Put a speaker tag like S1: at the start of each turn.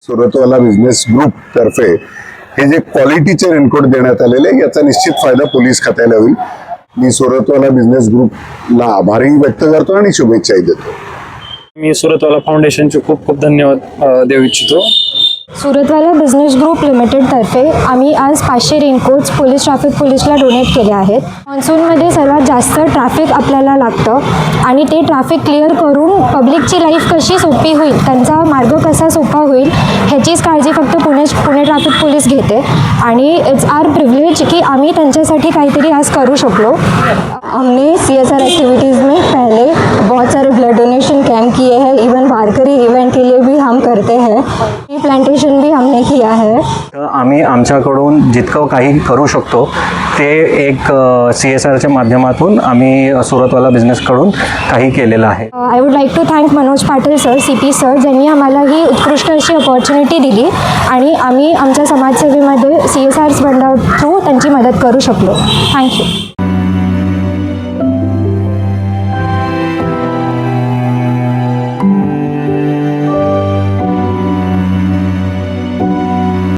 S1: Suratwala business group तर्फे हे जे क्वालिटीचे रेनकोट देण्यात आलेले याचा निश्चित फायदा पोलीस खात्याला होईल. मी सुरतवाला बिझनेस ग्रुपला आभारही व्यक्त करतो आणि शुभेच्छाही देतो.
S2: मी सुरतवाला फाउंडेशनचे खूप खूप धन्यवाद देऊ इच्छितो.
S3: सुरतवाला बिझनेस ग्रुप लिमिटेडतर्फे आम्ही आज 500 रेनकोट्स ट्रॅफिक पोलीसला डोनेट केले आहेत. मॉन्सूनमध्ये सर्वात जास्त ट्रॅफिक आपल्याला लागतं आणि ते ट्रॅफिक क्लिअर करून पब्लिकची लाईफ कशी सोपी होईल, त्यांचा मार्ग कसा सोपा होईल ह्याचीच काळजी फक्त पुणे ट्रॅफिक पोलीस घेते आणि इट्स आवर प्रिविलेज की आम्ही त्यांच्यासाठी काहीतरी आज करू शकलो. हमने CSR एक्टिविटीज़ में पहले बहुत सारे ब्लड डोनेशन कैंप किए हैं. इवन वारकरी इवेंट के लिए भी हम करते हैं. ट्री प्लांटेशन भी हमने किया है.
S4: आम्ही आमच्याकडून जितकं काही करू शकतो ते एक CSRच्या माध्यमातून आम्ही सुरतवाला बिझनेसकडून काही केलेलं आहे.
S3: I would like to thank Manoj Patil sir, CP sir, ज्यांनी आम्हाला ही उत्कृष्ट अशी अपॉर्च्युनिटी दिली आणि आम्ही आमच्या समाजसेवेमध्ये CSR फंडा थ्रू त्यांची मदत करू शकलो. थँक्यू.